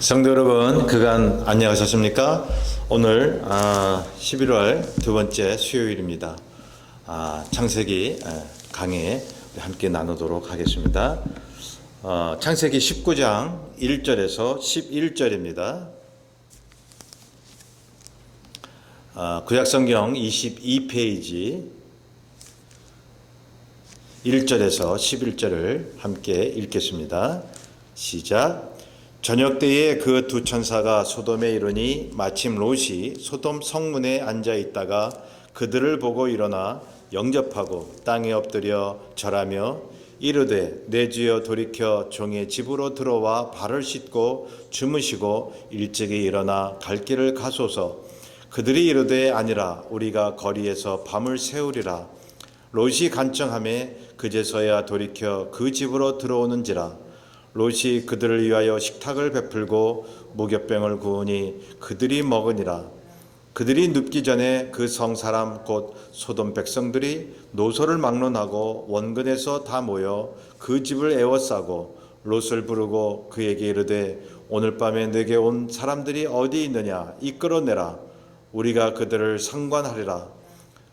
성도 여러분, 그간 안녕하셨습니까? 오늘 11월 두 번째 수요일입니다. 창세기 강의 함께 나누도록 하겠습니다. 창세기 19장 1절에서 11절입니다. 구약성경 22페이지 1절에서 11절을 함께 읽겠습니다. 시작. 저녁 때에 그 두 천사가 소돔에 이르니 마침 롯이 소돔 성문에 앉아 있다가 그들을 보고 일어나 영접하고 땅에 엎드려 절하며 이르되 내 주여 돌이켜 종의 집으로 들어와 발을 씻고 주무시고 일찍이 일어나 갈 길을 가소서. 그들이 이르되 아니라 우리가 거리에서 밤을 새우리라. 롯이 간청하매 그제서야 돌이켜 그 집으로 들어오는지라. 롯이 그들을 위하여 식탁을 베풀고 무교병을 구우니 그들이 먹으니라. 그들이 눕기 전에 그 성사람 곧 소돔 백성들이 노소를 막론하고 원근에서 다 모여 그 집을 에워싸고 롯을 부르고 그에게 이르되 오늘 밤에 내게 온 사람들이 어디 있느냐 이끌어내라. 우리가 그들을 상관하리라.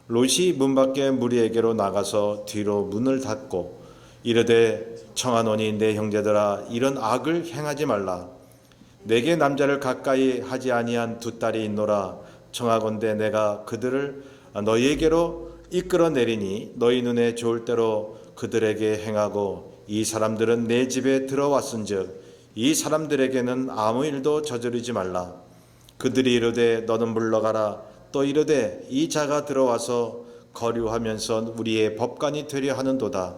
롯이 문 밖에 무리에게로 나가서 뒤로 문을 닫고 이르되 청하노니 내 형제들아 이런 악을 행하지 말라. 내게 남자를 가까이 하지 아니한 두 딸이 있노라. 청하건대 내가 그들을 너희에게로 이끌어내리니 너희 눈에 좋을 대로 그들에게 행하고 이 사람들은 내 집에 들어왔은즉 이 사람들에게는 아무 일도 저지르지 말라. 그들이 이르되 너는 물러가라. 또 이르되 이 자가 들어와서 거류하면서 우리의 법관이 되려 하는도다.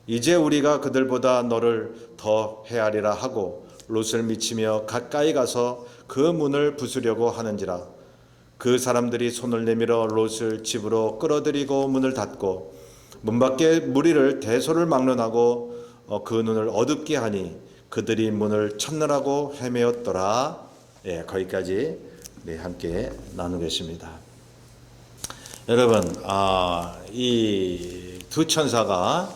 이제 우리가 그들보다 너를 더 헤아리라 하고 롯을 미치며 가까이 가서 그 문을 부수려고 하는지라. 그 사람들이 손을 내밀어 롯을 집으로 끌어들이고 문을 닫고 문 밖에 무리를 대소를 막론하고 그 눈을 어둡게 하니 그들이 문을 찾느라고 헤매었더라. 거기까지 함께 나누겠습니다. 여러분, 이 두 천사가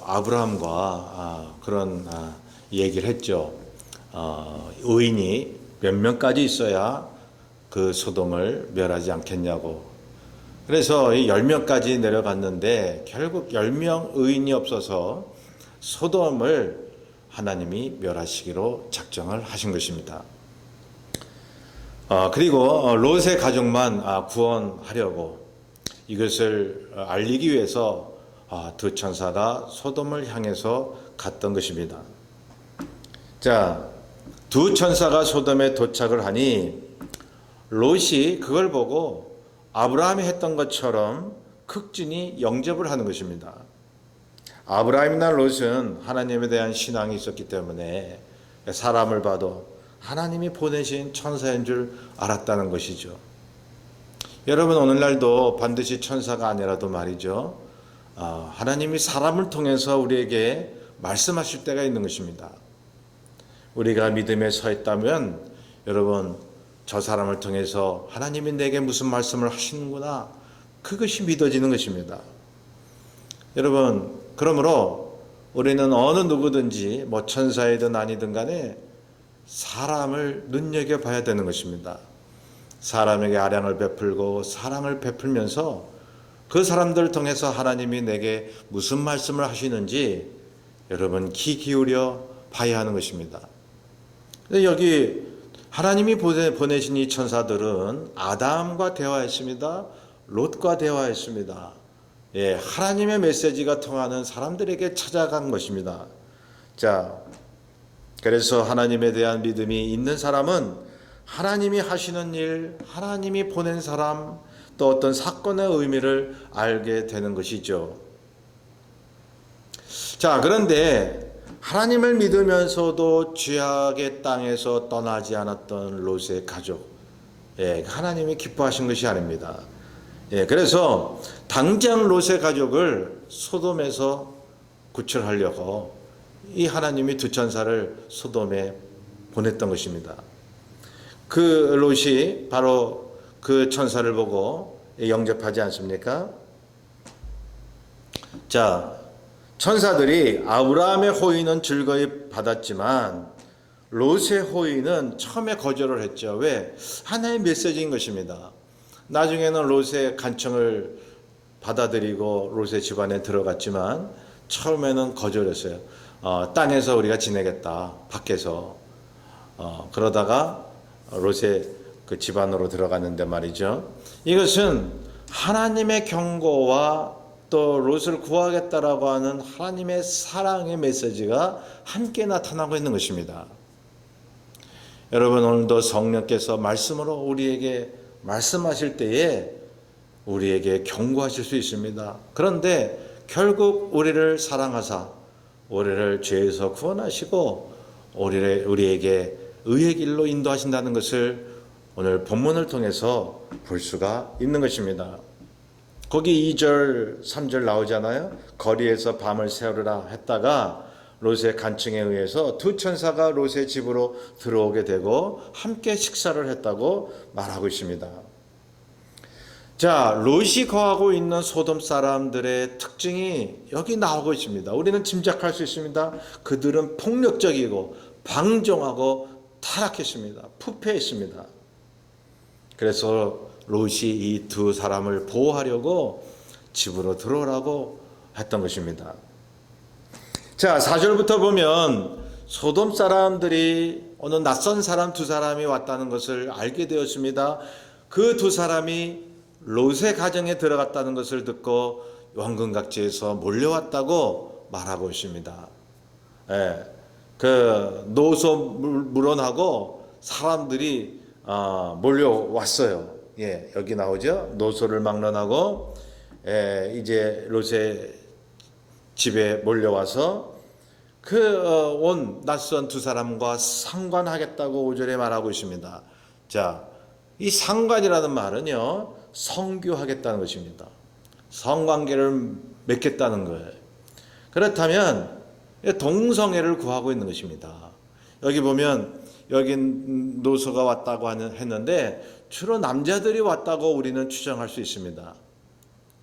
아브라함과 그런 얘기를 했죠. 의인이 몇 명까지 있어야 그 소돔을 멸하지 않겠냐고. 그래서 10명까지 내려갔는데 결국 10명 의인이 없어서 소돔을 하나님이 멸하시기로 작정을 하신 것입니다. 그리고 롯의 가족만 구원하려고 이것을 알리기 위해서 두 천사가 소돔을 향해서 갔던 것입니다. 자, 두 천사가 소돔에 도착을 하니 롯이 그걸 보고 아브라함이 했던 것처럼 극진히 영접을 하는 것입니다. 아브라함이나 롯은 하나님에 대한 신앙이 있었기 때문에 사람을 봐도 하나님이 보내신 천사인 줄 알았다는 것이죠. 여러분, 오늘날도 반드시 천사가 아니라도 말이죠. 하나님이 사람을 통해서 우리에게 말씀하실 때가 있는 것입니다. 우리가 믿음에 서 있다면 여러분, 저 사람을 통해서 하나님이 내게 무슨 말씀을 하시는구나, 그것이 믿어지는 것입니다. 여러분, 그러므로 우리는 어느 누구든지 천사이든 아니든 간에 사람을 눈여겨봐야 되는 것입니다. 사람에게 아량을 베풀고 사랑을 베풀면서 그 사람들을 통해서 하나님이 내게 무슨 말씀을 하시는지 여러분 귀 기울여 봐야 하는 것입니다. 여기 하나님이 보내신 이 천사들은 아담과 대화했습니다. 롯과 대화했습니다. 하나님의 메시지가 통하는 사람들에게 찾아간 것입니다. 자, 그래서 하나님에 대한 믿음이 있는 사람은 하나님이 하시는 일, 하나님이 보낸 사람, 또 어떤 사건의 의미를 알게 되는 것이죠. 자, 그런데 하나님을 믿으면서도 죄악의 땅에서 떠나지 않았던 롯의 가족, 하나님이 기뻐하신 것이 아닙니다. 그래서 당장 롯의 가족을 소돔에서 구출하려고 이 하나님이 두 천사를 소돔에 보냈던 것입니다. 그 롯이 바로 그 천사를 보고 영접하지 않습니까? 자, 천사들이 아브라함의 호의는 즐거이 받았지만 롯의 호의는 처음에 거절을 했죠. 왜? 하나의 메시지인 것입니다. 나중에는 롯의 간청을 받아들이고 롯의 집안에 들어갔지만 처음에는 거절했어요. 땅에서 우리가 지내겠다. 밖에서. 그러다가 롯의 그 집안으로 들어갔는데 말이죠. 이것은 하나님의 경고와 또 롯을 구하겠다라고 하는 하나님의 사랑의 메시지가 함께 나타나고 있는 것입니다. 여러분, 오늘도 성령께서 말씀으로 우리에게 말씀하실 때에 우리에게 경고하실 수 있습니다. 그런데 결국 우리를 사랑하사 우리를 죄에서 구원하시고 우리에게 의의 길로 인도하신다는 것을 오늘 본문을 통해서 볼 수가 있는 것입니다. 거기 2절, 3절 나오잖아요. 거리에서 밤을 새우르라 했다가 롯의 간청에 의해서 두 천사가 롯의 집으로 들어오게 되고 함께 식사를 했다고 말하고 있습니다. 자, 롯이 거하고 있는 소돔 사람들의 특징이 여기 나오고 있습니다. 우리는 짐작할 수 있습니다. 그들은 폭력적이고 방종하고 타락했습니다. 부패했습니다. 그래서 롯이 이 두 사람을 보호하려고 집으로 들어오라고 했던 것입니다. 자, 4절부터 보면 소돔 사람들이 어느 낯선 사람 두 사람이 왔다는 것을 알게 되었습니다. 그 두 사람이 롯의 가정에 들어갔다는 것을 듣고 원근각지에서 몰려왔다고 말하고 있습니다. 예, 그 노소 물원하고 사람들이 몰려왔어요. 예, 여기 나오죠. 노소를 막론하고 이제 롯의 집에 몰려와서 그 온 낯선 두 사람과 상관하겠다고 5절에 말하고 있습니다. 자, 이 상관이라는 말은요, 성교하겠다는 것입니다. 성관계를 맺겠다는 거예요. 그렇다면 동성애를 구하고 있는 것입니다. 여기 보면 여기 노소가 왔다고 했는데 주로 남자들이 왔다고 우리는 추정할 수 있습니다.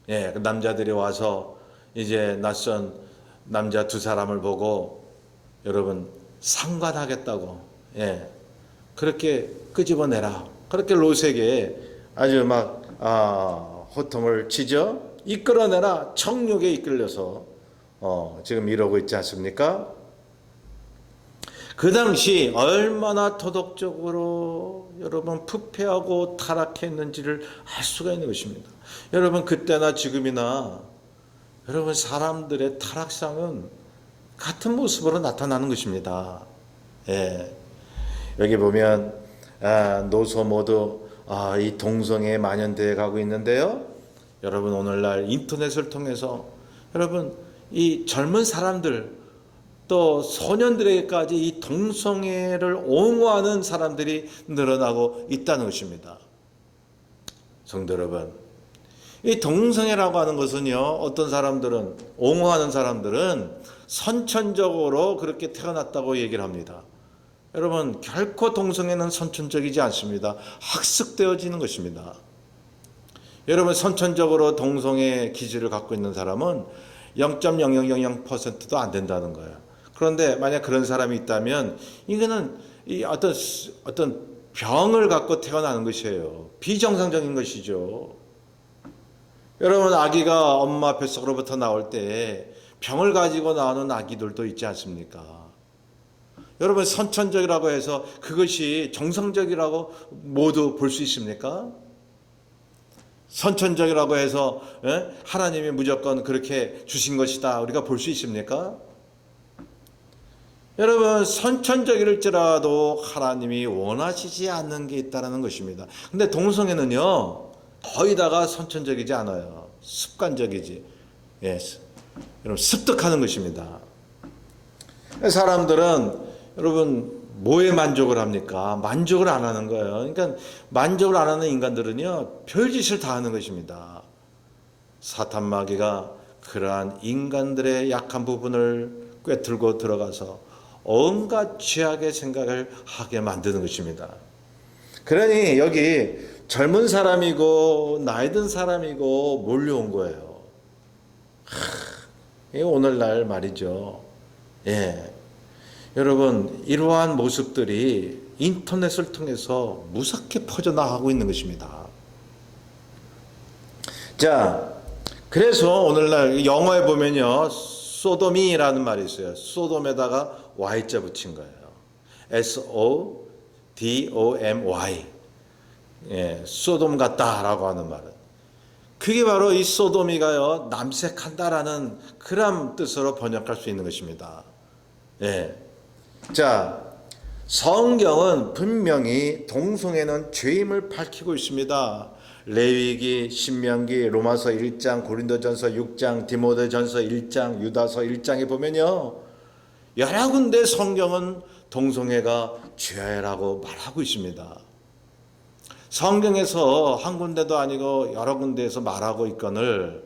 예, 그 남자들이 와서 이제 낯선 남자 두 사람을 보고 여러분 상관하겠다고, 예, 그렇게 끄집어내라. 그렇게 롯에게 아주 막 호통을 치죠. 이끌어내라. 정욕에 이끌려서 지금 이러고 있지 않습니까? 그 당시 얼마나 도덕적으로 여러분 부패하고 타락했는지를 알 수가 있는 것입니다. 여러분, 그때나 지금이나 여러분 사람들의 타락상은 같은 모습으로 나타나는 것입니다. 예. 여기 보면 노소 모두 이 동성애에 만연되어 가고 있는데요. 여러분, 오늘날 인터넷을 통해서 여러분 이 젊은 사람들 또 소년들에게까지 이 동성애를 옹호하는 사람들이 늘어나고 있다는 것입니다. 성도 여러분, 이 동성애라고 하는 것은요, 어떤 사람들은, 옹호하는 사람들은 선천적으로 그렇게 태어났다고 얘기를 합니다. 여러분, 결코 동성애는 선천적이지 않습니다. 학습되어지는 것입니다. 여러분, 선천적으로 동성애 기질을 갖고 있는 사람은 0.0000%도 안 된다는 거예요. 그런데 만약 그런 사람이 있다면 이거는 이 어떤 병을 갖고 태어나는 것이에요. 비정상적인 것이죠. 여러분, 아기가 엄마 뱃속으로부터 나올 때 병을 가지고 나오는 아기들도 있지 않습니까? 여러분, 선천적이라고 해서 그것이 정상적이라고 모두 볼 수 있습니까? 선천적이라고 해서 하나님이 무조건 그렇게 주신 것이다 우리가 볼 수 있습니까? 여러분, 선천적일지라도 하나님이 원하시지 않는 게 있다는 것입니다. 근데 동성애는요, 거의 다가 선천적이지 않아요. 습관적이지. 예, 여러분, 습득하는 것입니다. 사람들은 여러분 뭐에 만족을 합니까? 만족을 안 하는 거예요. 그러니까 만족을 안 하는 인간들은요, 별짓을 다 하는 것입니다. 사탄 마귀가 그러한 인간들의 약한 부분을 꿰뚫고 들어가서 온갖 죄악의 생각을 하게 만드는 것입니다. 그러니 여기 젊은 사람이고 나이 든 사람이고 몰려온 거예요. 오늘날 말이죠. 예. 여러분, 이러한 모습들이 인터넷을 통해서 무섭게 퍼져나가고 있는 것입니다. 자, 그래서 오늘날 영어에 보면요, 소돔이라는 말이 있어요. 소돔에다가 Y자 붙인 거예요. SODOMY. 예, 소돔 같다라고 하는 말은. 그게 바로 이 소돔이가요, 남색한다라는 그런 뜻으로 번역할 수 있는 것입니다. 예. 자, 성경은 분명히 동성애는 죄임을 밝히고 있습니다. 레위기, 신명기, 로마서 1장, 고린도전서 6장, 디모데전서 1장, 유다서 1장에 보면요, 여러 군데 성경은 동성애가 죄라고 말하고 있습니다. 성경에서 한 군데도 아니고 여러 군데에서 말하고 있거늘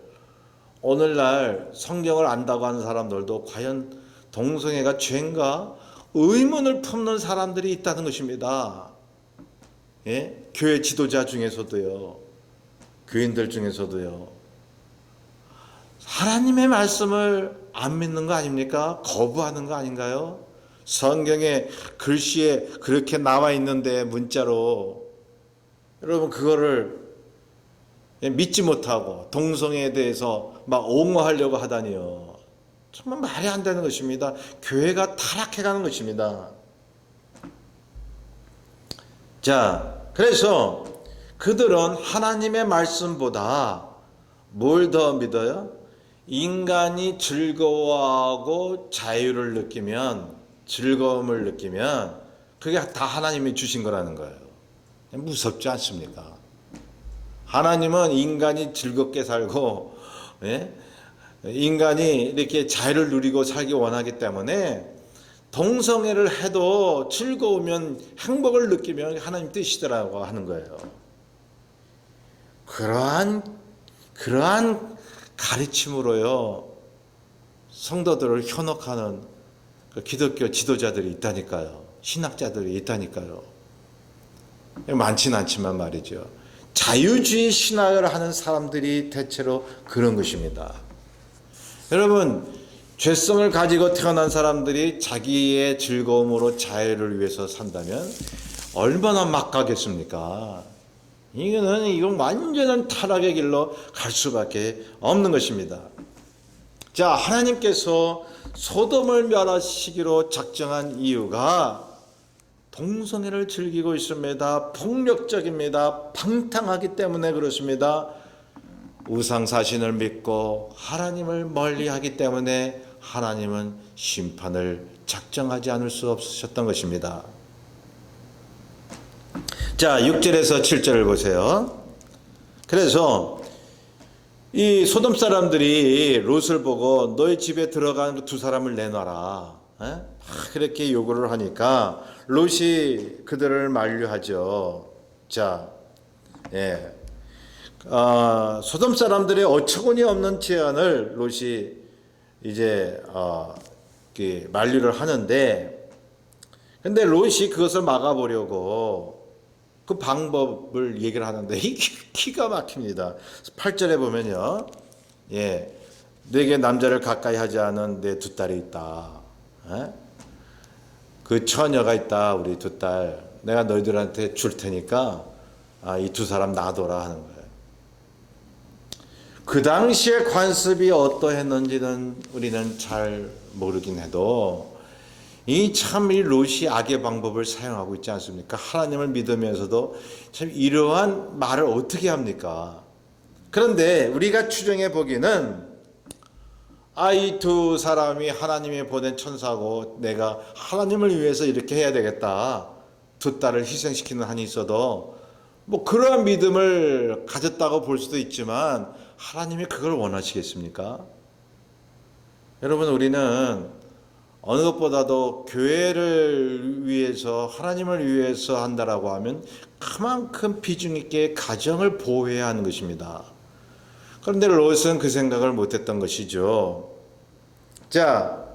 오늘날 성경을 안다고 하는 사람들도 과연 동성애가 죄인가 의문을 품는 사람들이 있다는 것입니다. 예? 교회 지도자 중에서도요, 교인들 중에서도요, 하나님의 말씀을 안 믿는 거 아닙니까? 거부하는 거 아닌가요? 성경에 글씨에 그렇게 나와 있는데 문자로 여러분 그거를 믿지 못하고 동성애에 대해서 막 옹호하려고 하다니요, 정말 말이 안 되는 것입니다. 교회가 타락해가는 것입니다. 자, 그래서 그들은 하나님의 말씀보다 뭘 더 믿어요? 인간이 즐거워하고 자유를 느끼면, 즐거움을 느끼면 그게 다 하나님이 주신 거라는 거예요. 무섭지 않습니까? 하나님은 인간이 즐겁게 살고, 예? 인간이 이렇게 자유를 누리고 살기 원하기 때문에 동성애를 해도 즐거우면, 행복을 느끼면 하나님 뜻이더라고 하는 거예요. 그러한 가르침으로요, 성도들을 현혹하는 그 기독교 지도자들이 있다니까요. 신학자들이 있다니까요. 많지는 않지만 말이죠. 자유주의 신학을 하는 사람들이 대체로 그런 것입니다. 여러분, 죄성을 가지고 태어난 사람들이 자기의 즐거움으로 자유를 위해서 산다면 얼마나 막가겠습니까? 이건 완전한 타락의 길로 갈 수밖에 없는 것입니다. 자, 하나님께서 소돔을 멸하시기로 작정한 이유가 동성애를 즐기고 있습니다. 폭력적입니다. 방탕하기 때문에 그렇습니다. 우상사신을 믿고 하나님을 멀리하기 때문에 하나님은 심판을 작정하지 않을 수 없으셨던 것입니다. 자, 6절에서 7절을 보세요. 그래서 이 소돔 사람들이 롯을 보고 너희 집에 들어간 두 사람을 내놔라, 그렇게 요구를 하니까 롯이 그들을 만류하죠. 자, 예. 소돔 사람들의 어처구니 없는 제안을 롯이 이제 만류를 하는데, 근데 롯이 그것을 막아보려고 그 방법을 얘기를 하는데 기가 막힙니다. 8절에 보면요, 예, 내게 남자를 가까이 하지 않은 내 두 딸이 있다. 그 처녀가 있다. 우리 두 딸 내가 너희들한테 줄 테니까 이 두 사람 놔둬라 하는 거예요. 그 당시에 관습이 어떠했는지는 우리는 잘 모르긴 해도 이 롯이 악의 방법을 사용하고 있지 않습니까? 하나님을 믿으면서도 참 이러한 말을 어떻게 합니까? 그런데 우리가 추정해 보기는 이 두 사람이 하나님이 보낸 천사고 내가 하나님을 위해서 이렇게 해야 되겠다, 두 딸을 희생시키는 한이 있어도 뭐 그러한 믿음을 가졌다고 볼 수도 있지만 하나님이 그걸 원하시겠습니까? 여러분, 우리는 어느 것보다도 교회를 위해서, 하나님을 위해서 한다라고 하면 그만큼 비중 있게 가정을 보호해야 하는 것입니다. 그런데 롯은 그 생각을 못했던 것이죠. 자,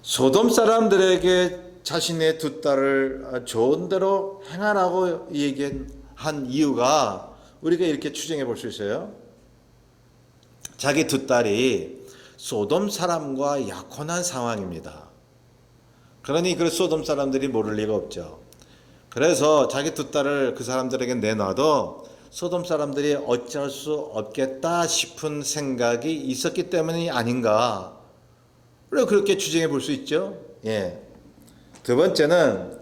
소돔 사람들에게 자신의 두 딸을 좋은 대로 행하라고 얘기한 이유가 우리가 이렇게 추정해 볼 수 있어요. 자기 두 딸이 소돔 사람과 약혼한 상황입니다. 그러니 그 소돔 사람들이 모를 리가 없죠. 그래서 자기 두 딸을 그 사람들에게 내놔도 소돔 사람들이 어찌할 수 없겠다 싶은 생각이 있었기 때문이 아닌가. 그렇게 추정해 볼 수 있죠. 예. 두 번째는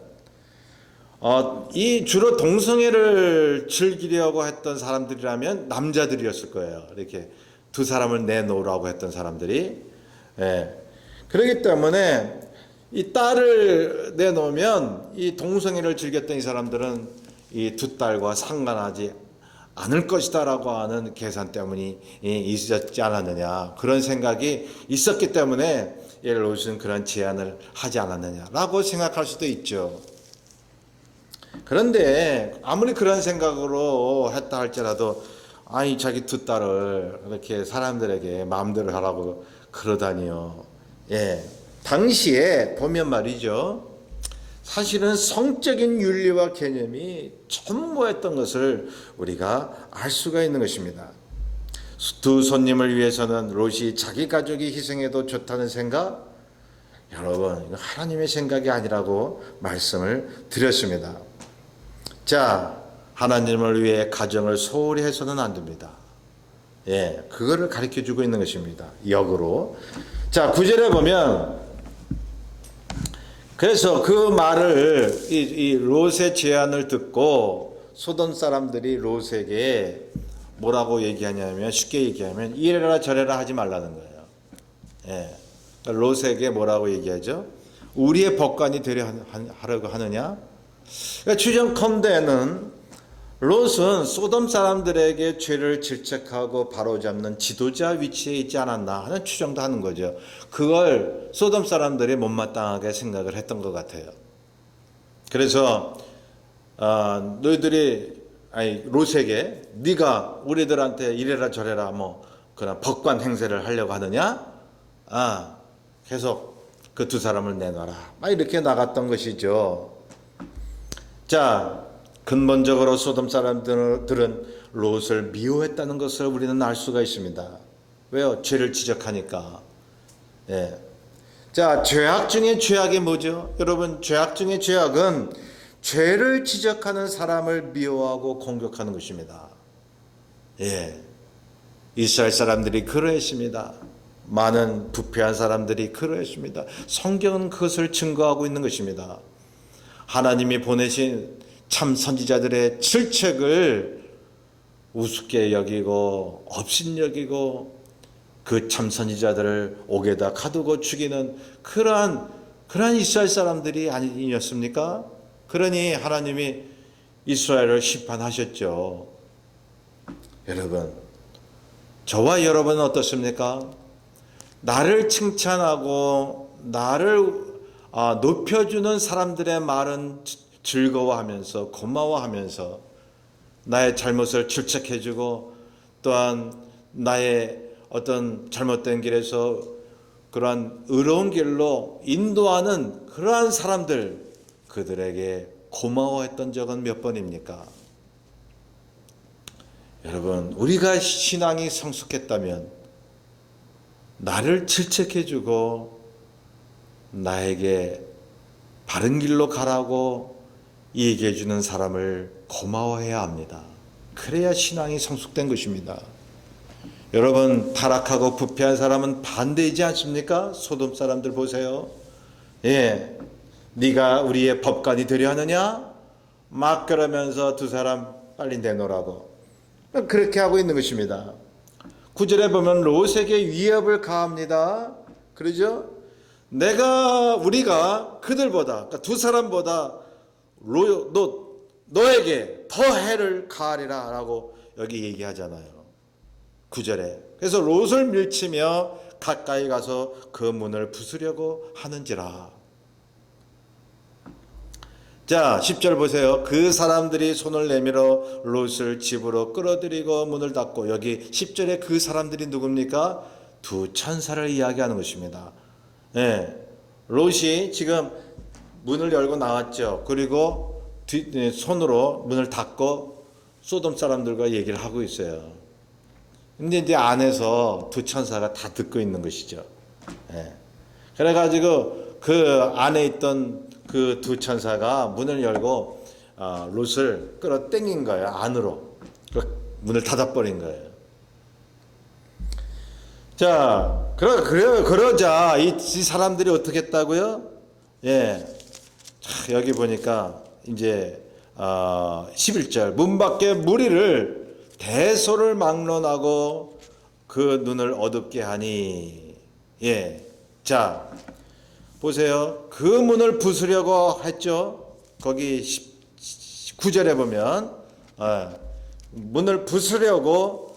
이 주로 동성애를 즐기려고 했던 사람들이라면 남자들이었을 거예요. 이렇게 두 사람을 내놓으라고 했던 사람들이. 예. 그렇기 때문에 이 딸을 내놓으면 이 동성애를 즐겼던 이 사람들은 이 두 딸과 상관하지 않을 것이다라고 하는 계산 때문이 있었지 않았느냐, 그런 생각이 있었기 때문에 롯은 그런 제안을 하지 않았느냐라고 생각할 수도 있죠. 그런데 아무리 그런 생각으로 했다 할지라도 아니 자기 두 딸을 이렇게 사람들에게 마음대로 하라고 그러다니요. 예, 당시에 보면 말이죠, 사실은 성적인 윤리와 개념이 전무했던 것을 우리가 알 수가 있는 것입니다. 두 손님을 위해서는 롯이 자기 가족이 희생해도 좋다는 생각, 여러분 이거 하나님의 생각이 아니라고 말씀을 드렸습니다. 자, 하나님을 위해 가정을 소홀히 해서는 안 됩니다. 예, 그거를 가르쳐 주고 있는 것입니다. 역으로. 자, 9절에 보면, 그래서 그 말을 이 롯의 제안을 듣고 소돔 사람들이 롯에게 뭐라고 얘기하냐면, 쉽게 얘기하면 이래라 저래라 하지 말라는 거예요. 예, 롯에게 뭐라고 얘기하죠? 우리의 법관이 되려 하려고 하느냐? 그러니까 추정컨대는 롯은 소돔 사람들에게 죄를 질책하고 바로잡는 지도자 위치에 있지 않았나 하는 추정도 하는 거죠. 그걸 소돔 사람들이 못마땅하게 생각을 했던 것 같아요. 그래서 너희들이 롯에게 네가 우리들한테 이래라 저래라 뭐 그런 법관 행세를 하려고 하느냐? 계속 그 두 사람을 내놔라. 이렇게 나갔던 것이죠. 자, 근본적으로 소돔 사람들은 롯을 미워했다는 것을 우리는 알 수가 있습니다. 왜요? 죄를 지적하니까. 예. 자, 죄악 중에 죄악이 뭐죠? 여러분, 죄악 중에 죄악은 죄를 지적하는 사람을 미워하고 공격하는 것입니다. 예. 이스라엘 사람들이 그러했습니다. 많은 부패한 사람들이 그러했습니다. 성경은 그것을 증거하고 있는 것입니다. 하나님이 보내신 참 선지자들의 질책을 우습게 여기고 업신여기고 그 참 선지자들을 옥에다 가두고 죽이는 그러한 이스라엘 사람들이 아니었습니까? 그러니 하나님이 이스라엘을 심판하셨죠. 여러분, 저와 여러분은 어떻습니까? 나를 칭찬하고 나를 높여주는 사람들의 말은 즐거워하면서 고마워하면서 나의 잘못을 질책해주고 또한 나의 어떤 잘못된 길에서 그러한 의로운 길로 인도하는 그러한 사람들, 그들에게 고마워했던 적은 몇 번입니까? 여러분, 우리가 신앙이 성숙했다면 나를 질책해주고 나에게 바른 길로 가라고 얘기해 주는 사람을 고마워해야 합니다. 그래야 신앙이 성숙된 것입니다. 여러분, 타락하고 부패한 사람은 반대이지 않습니까? 소돔 사람들 보세요. 예, 네가 우리의 법관이 되려 하느냐? 막 그러면서 두 사람 빨리 내놓으라고 그렇게 하고 있는 것입니다. 9절에 보면 롯에게 위협을 가합니다. 그러죠? 우리가 그들보다, 그러니까 두 사람보다 너에게 더 해를 가하리라 라고 여기 얘기하잖아요. 9절에. 그래서 롯을 밀치며 가까이 가서 그 문을 부수려고 하는지라. 자, 10절 보세요. 그 사람들이 손을 내밀어 롯을 집으로 끌어들이고 문을 닫고, 여기 10절에 그 사람들이 누굽니까? 두 천사를 이야기하는 것입니다. 예, 롯이 지금 문을 열고 나왔죠. 그리고 손으로 문을 닫고 소돔 사람들과 얘기를 하고 있어요. 근데 이제 안에서 두 천사가 다 듣고 있는 것이죠. 예. 그래가지고 그 안에 있던 그 두 천사가 문을 열고 롯을 끌어당긴 거예요. 안으로. 문을 닫아버린 거예요. 자, 그러자 이 사람들이 어떻게 했다고요? 예. 자, 여기 보니까 이제 11절 문 밖에 무리를 대소를 막론하고 그 눈을 어둡게 하니. 예. 자, 보세요. 그 문을 부수려고 했죠. 거기 9절에 보면 문을 부수려고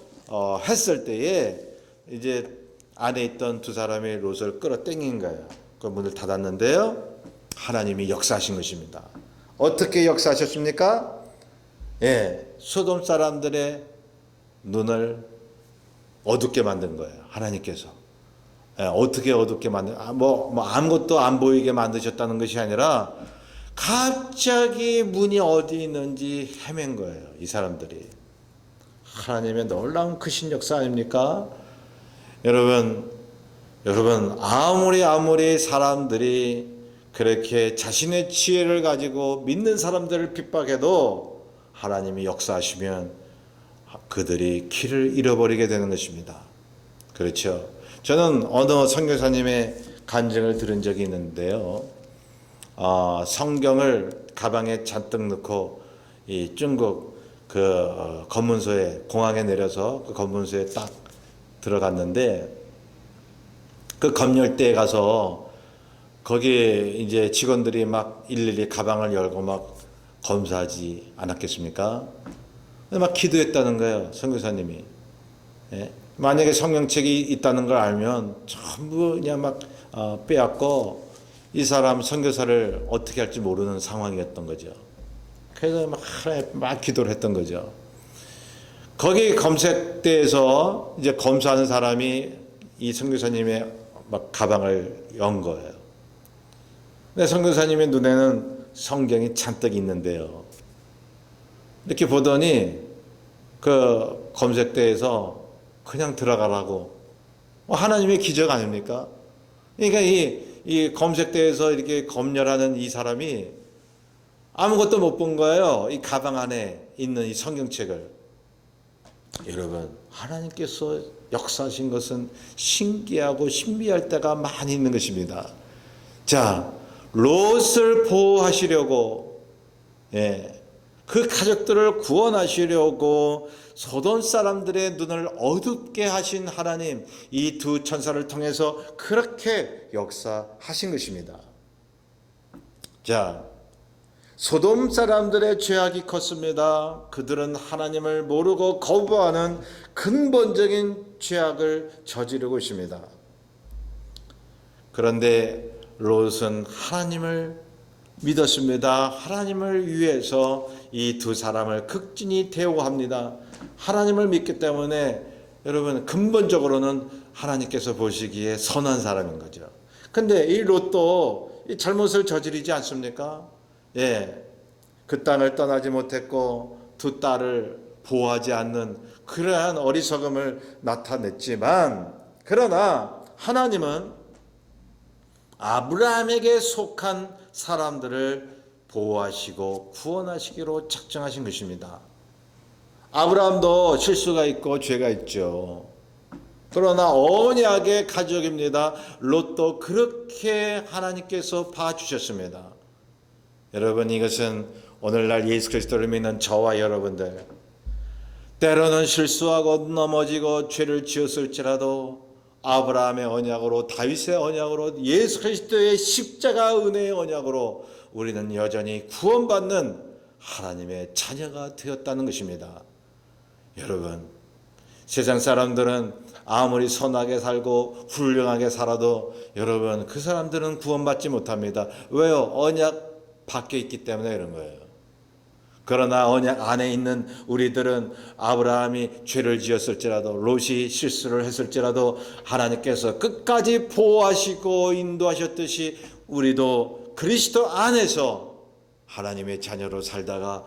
했을 때에 이제 안에 있던 두 사람이 롯을 끌어당긴 거예요. 그 문을 닫았는데요. 하나님이 역사하신 것입니다. 어떻게 역사하셨습니까? 예, 소돔 사람들의 눈을 어둡게 만든 거예요. 하나님께서. 예, 어떻게 어둡게 아무것도 안 보이게 만드셨다는 것이 아니라 갑자기 문이 어디 있는지 헤맨 거예요. 이 사람들이. 하나님의 놀라운 크신 역사 아닙니까? 여러분 아무리 사람들이 그렇게 자신의 지혜를 가지고 믿는 사람들을 핍박해도 하나님이 역사하시면 그들이 길을 잃어버리게 되는 것입니다. 그렇죠. 저는 어느 선교사님의 간증을 들은 적이 있는데요. 성경을 가방에 잔뜩 넣고 이 중국 그 검문소에 공항에 내려서 그 검문소에 딱 들어갔는데 그 검열대에 가서 거기 이제 직원들이 막 일일이 가방을 열고 막 검사하지 않았겠습니까? 막 기도했다는 거예요, 선교사님이. 예? 만약에 성경책이 있다는 걸 알면 전부 그냥 막 빼앗고 이 사람 선교사를 어떻게 할지 모르는 상황이었던 거죠. 그래서 막 기도를 했던 거죠. 거기 검색대에서 이제 검사하는 사람이 이 선교사님의 막 가방을 연 거예요. 근데 선교사님의 눈에는 성경이 잔뜩 있는데요. 이렇게 보더니 그 검색대에서 그냥 들어가라고. 하나님의 기적 아닙니까? 그러니까 이 검색대에서 이렇게 검열하는 이 사람이 아무것도 못 본 거예요. 이 가방 안에 있는 이 성경책을. 여러분, 하나님께서 역사하신 것은 신기하고 신비할 때가 많이 있는 것입니다. 자, 롯을 보호하시려고, 그 가족들을 구원하시려고 소돔 사람들의 눈을 어둡게 하신 하나님, 이 두 천사를 통해서 그렇게 역사하신 것입니다. 자, 소돔 사람들의 죄악이 컸습니다. 그들은 하나님을 모르고 거부하는 근본적인 죄악을 저지르고 있습니다. 그런데 롯은 하나님을 믿었습니다. 하나님을 위해서 이 두 사람을 극진히 대우합니다. 하나님을 믿기 때문에 여러분 근본적으로는 하나님께서 보시기에 선한 사람인 거죠. 근데 이 롯도 이 잘못을 저지르지 않습니까? 예, 그 땅을 떠나지 못했고 두 딸을 보호하지 않는 그러한 어리석음을 나타냈지만, 그러나 하나님은 아브라함에게 속한 사람들을 보호하시고 구원하시기로 작정하신 것입니다. 아브라함도 실수가 있고 죄가 있죠. 그러나 언약의 가족입니다. 롯도 그렇게 하나님께서 봐주셨습니다. 여러분, 이것은 오늘날 예수 그리스도를 믿는 저와 여러분들, 때로는 실수하고 넘어지고 죄를 지었을지라도 아브라함의 언약으로, 다윗의 언약으로, 예수 그리스도의 십자가 은혜의 언약으로 우리는 여전히 구원받는 하나님의 자녀가 되었다는 것입니다. 여러분, 세상 사람들은 아무리 선하게 살고 훌륭하게 살아도 여러분, 그 사람들은 구원받지 못합니다. 왜요? 언약 밖에 있기 때문에 그런 거예요. 그러나 언약 안에 있는 우리들은 아브라함이 죄를 지었을지라도, 롯이 실수를 했을지라도 하나님께서 끝까지 보호하시고 인도하셨듯이 우리도 그리스도 안에서 하나님의 자녀로 살다가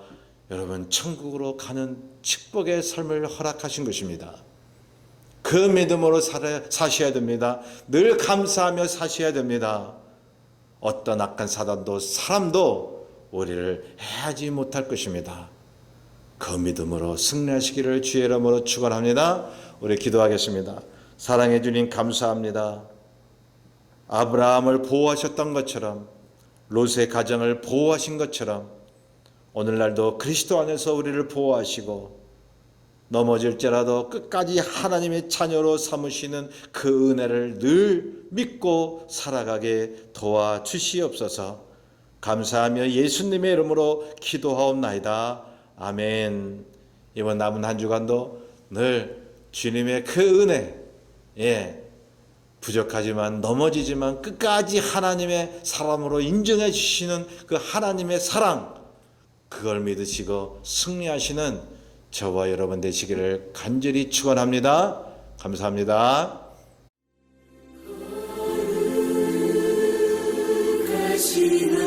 여러분 천국으로 가는 축복의 삶을 허락하신 것입니다. 그 믿음으로 사셔야 됩니다. 늘 감사하며 사셔야 됩니다. 어떤 악한 사단도 사람도 우리를 해하지 못할 것입니다. 그 믿음으로 승리하시기를 주의 이름으로 축원합니다. 우리 기도하겠습니다. 사랑해 주님 감사합니다. 아브라함을 보호하셨던 것처럼 롯의 가정을 보호하신 것처럼 오늘날도 그리스도 안에서 우리를 보호하시고 넘어질지라도 끝까지 하나님의 자녀로 삼으시는 그 은혜를 늘 믿고 살아가게 도와주시옵소서. 감사하며 예수님의 이름으로 기도하옵나이다. 아멘. 이번 남은 한 주간도 늘 주님의 그 은혜, 부족하지만 넘어지지만 끝까지 하나님의 사람으로 인정해 주시는 그 하나님의 사랑, 그걸 믿으시고 승리하시는 저와 여러분 되시기를 간절히 축원합니다. 감사합니다. 거룩하시나